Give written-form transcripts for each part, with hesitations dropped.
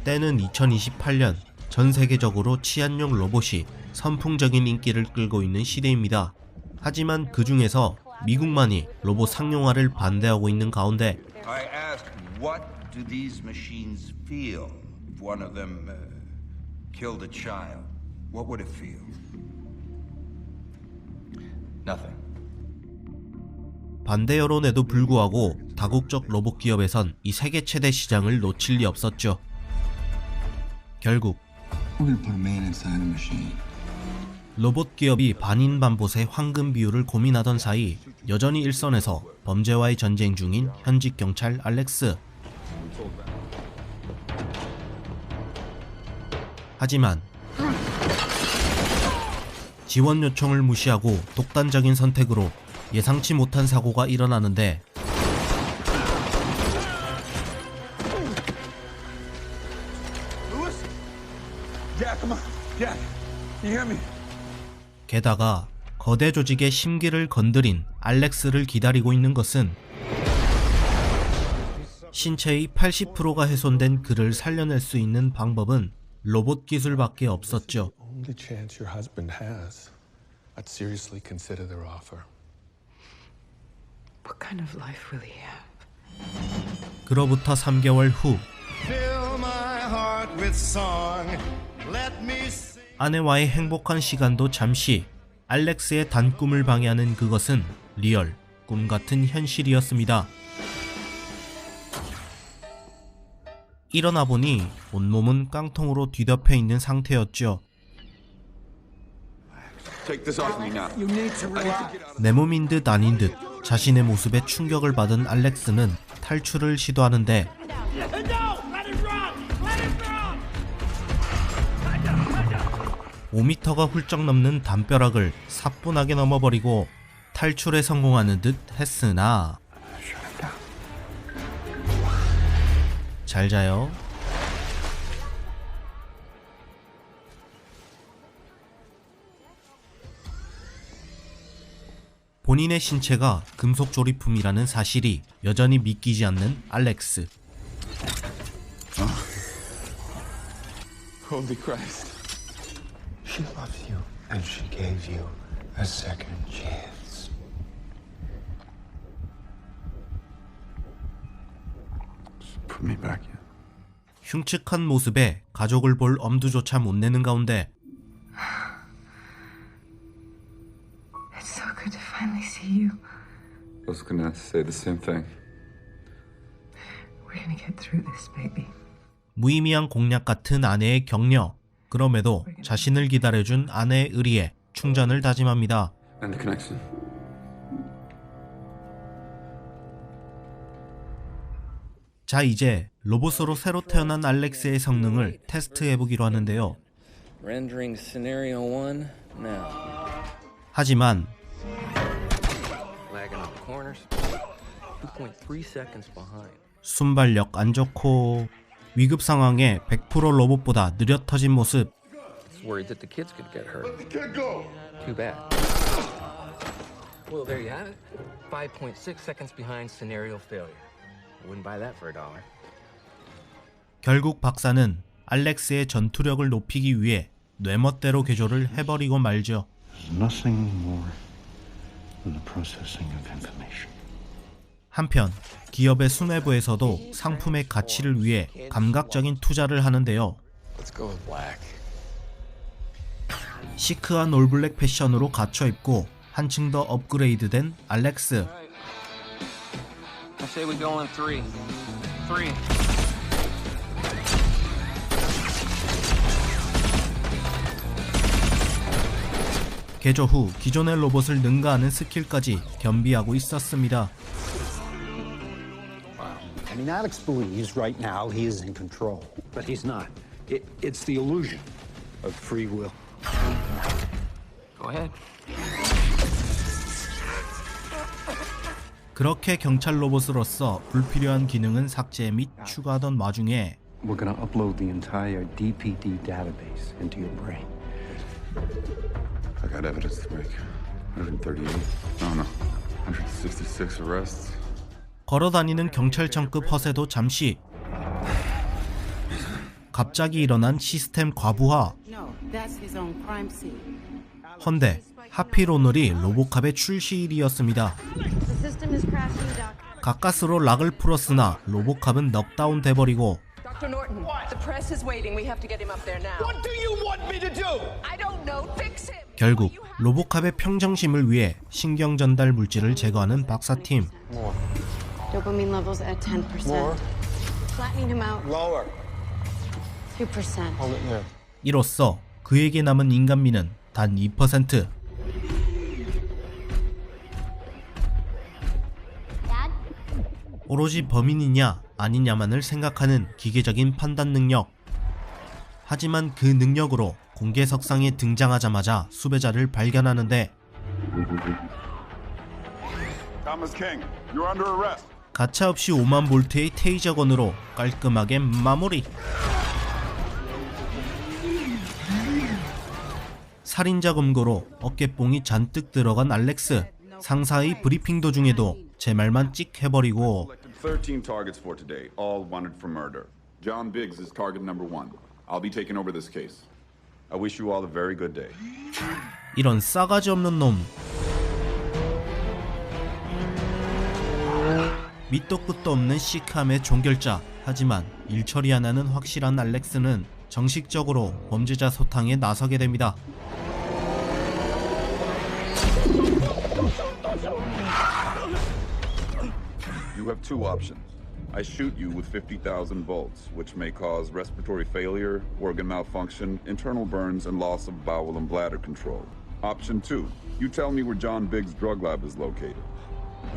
때는 2028년 전 세계적으로 치안용 로봇이 선풍적인 인기를 끌고 있는 시대입니다. 하지만 그 중에서 미국만이 로봇 상용화를 반대하고 있는 가운데 I asked, what do these machines feel if one of them killed a child? What would it feel? Nothing. 반대 여론에도 불구하고 다국적 로봇 기업에선 이 세계 최대 시장을 놓칠 리 없었죠. 결국 로봇 기업이 반인반봇의 황금 비율을 고민하던 사이 여전히 일선에서 범죄와의 전쟁 중인 현직 경찰 알렉스. 하지만 지원 요청을 무시하고 독단적인 선택으로 예상치 못한 사고가 일어나는데 게다가 거대 조직의 심기를 건드린 알렉스를 기다리고 있는 것은 신체의 80%가 훼손된 그를 살려낼 수 있는 방법은 로봇 기술밖에 없었죠. 그로부터 3개월 후 아내와의 행복한 시간도 잠시 알렉스의 단꿈을 방해하는 그것은 리얼, 꿈같은 현실이었습니다. 일어나 보니 온몸은 깡통으로 뒤덮여 있는 상태였죠. 내 몸인 듯 아닌 듯 자신의 모습에 충격을 받은 알렉스는 탈출을 시도하는데 (5m가) 훌쩍 넘는 담벼락을 사뿐하게 넘어버리고 탈출에 성공하는 듯 했으나 잘 자요. 본인의 신체가 금속 조립품이라는 사실이 여전히 믿기지 않는 알렉스. Holy Christ. She loves you and she gave you a second chance. Put me back in. 흉측한 모습에 가족을 볼 엄두조차 못 내는 가운데 It's so good to finally see you. I was gonna say the same thing. We're gonna get through this, baby. 무의미한 공략 같은 아내의 격려. 그럼에도 자신을 기다려준 아내의 의리에 충전을 다짐합니다. And the connection. 자, 이제 로봇으로 새로 태어난 알렉스의 성능을 테스트해보기로 하는데요. Rendering scenario 1 now. 하지만 Lagging on the corners. 2.3 seconds behind. 순발력 안 좋고 위급 상황에 100% 로봇보다 느려 터진 모습. It's worried that the kids could get hurt. Too bad. Well, there you have it. 5.6 seconds behind scenario failure. Wouldn't buy that for $1. 결국 박사는 알렉스의 전투력을 높이기 위해 뇌멋대로 개조를 해버리고 말죠. Nothing more than the processing of information. 한편 기업의 수뇌부에서도 상품의 가치를 위해 감각적인 투자를 하는데요. Let's go with black. 시크한 올블랙 패션으로 갖춰 입고 한층 더 업그레이드된 알렉스. I say we go in 3. 3. 개조 후 기존의 로봇을 능가하는 스킬까지 겸비하고 있었습니다. I mean, Alex believes right now he is in control, but he's not. It's the illusion of free will. Go ahead. 그렇게 경찰 로봇으로서 불필요한 기능은 삭제 및 추가하던 와중에 We're gonna upload the entire DPD database into your brain. I got evidence to make. 138. No. 166 arrests. 걸어다니는 경찰청급 허세도 잠시 갑자기 일어난 시스템 과부하. No, that's his own crime scene. 헌데 하필 오늘이 로보캅의 출시일이었습니다. The system is crashing, Doc. 가까스로 락을 풀었으나 로보캅은 넉다운 돼버리고 Dr. Norton, the press is waiting. We have to get him up there now. What do you want me to do? I don't know. Fix him. 결국 로보캅의 평정심을 위해 신경 전달 물질을 제거하는 박사팀. Dopamine levels at 10%. More. Flattening him out. Lower. 2%. Hold it there. 이로써 그에게 남은 인간미는 단 2%. 오로지 범인이냐 아니냐만을 생각하는 기계적인 판단 능력. 하지만 그 능력으로 공개석상에 등장하자마자 수배자를 발견하는데 Thomas King, you're under arrest. 가차없이 5만 볼트의 테이저건으로 깔끔하게 마무리. 살인자 검거로 어깨뽕이 잔뜩 들어간 알렉스. 상사의 브리핑 도중에도 제 말만 찍 해버리고 13 targets for today, all wanted for murder. John Biggs is target number 1. I'll be taking over this case. I wish you all a very good day. 이런 싸가지 없는 놈. 밑도 끝도 없는 시크함의 종결자. 하지만 일 처리 하나는 확실한 알렉스는 정식적으로 범죄자 소탕에 나서게 됩니다. You have two options. I shoot you with 50,000 volts, which may cause respiratory failure, organ malfunction, internal burns, and loss of bowel and bladder control. Option 2. You tell me where John Biggs' drug lab is located.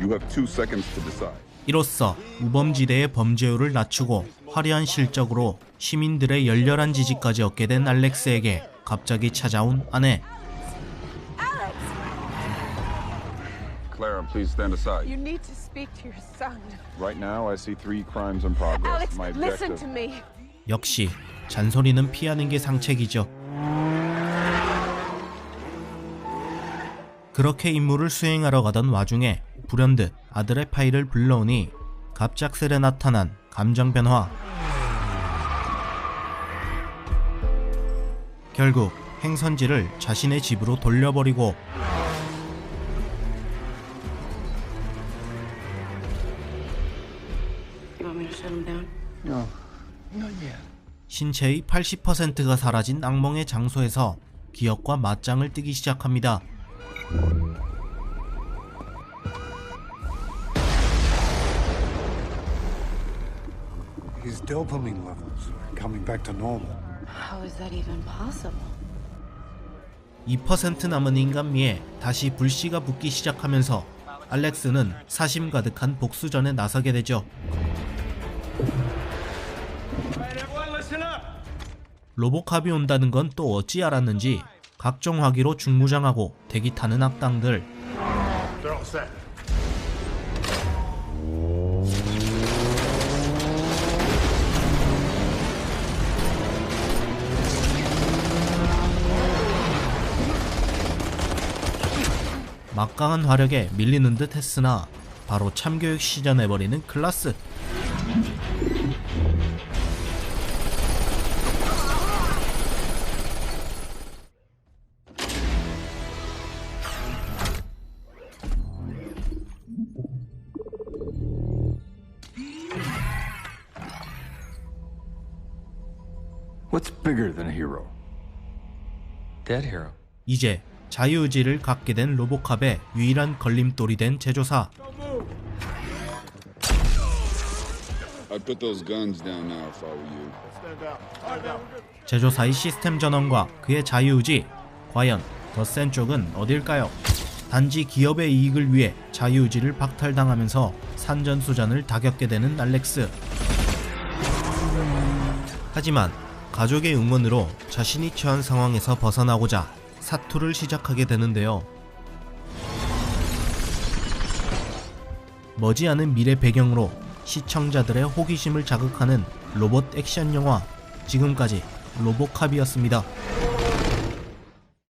You have 2 seconds to decide. 이로써 우범지대의 범죄율을 낮추고 화려한 실적으로 시민들의 열렬한 지지까지 얻게 된 알렉스에게 갑자기 찾아온 아내. Clara, please stand aside. You need to speak to your son. Right now, I see 3 crimes in progress. Alex, My listen objective... to me. 역시 잔소리는 피하는 게 상책이죠. 그렇게 임무를 수행하러 가던 와중에 불현듯 아들의 파일을 불러오니 갑작스레 나타난 감정 변화. 결국 행선지를 자신의 집으로 돌려버리고 You want me to shut him down? No. Not yet. 신체의 80%가 사라진 악몽의 장소에서 기억과 맞짱을 뜨기 시작합니다. His dopamine levels are coming back to normal. How is that even possible? 2% 남은 인간미에 다시 불씨가 붙기 시작하면서 알렉스는 사심 가득한 복수전에 나서게 되죠. 로보캅이 온다는 건 또 어찌 알았는지 각종 화기로 중무장하고 대기 타는 악당들. 막강한 화력에 밀리는 듯 했으나 바로 참교육 시전해버리는 클라스. What's bigger than a hero? Dead hero. 이제 자유의지를 갖게 된 로보캅의 유일한 걸림돌이 된 제조사. I'd put those guns down now if I were you. 제조사의 시스템 전원과 그의 자유의지, 과연 더 센 쪽은 어딜까요? 단지 기업의 이익을 위해 자유의지를 박탈당하면서 산전수전을 다 겪게 되는 알렉스. 하지만 가족의 응원으로 자신이 처한 상황에서 벗어나고자 사투를 시작하게 되는데요. 머지않은 미래 배경으로 시청자들의 호기심을 자극하는 로봇 액션 영화, 지금까지 로보캅이었습니다.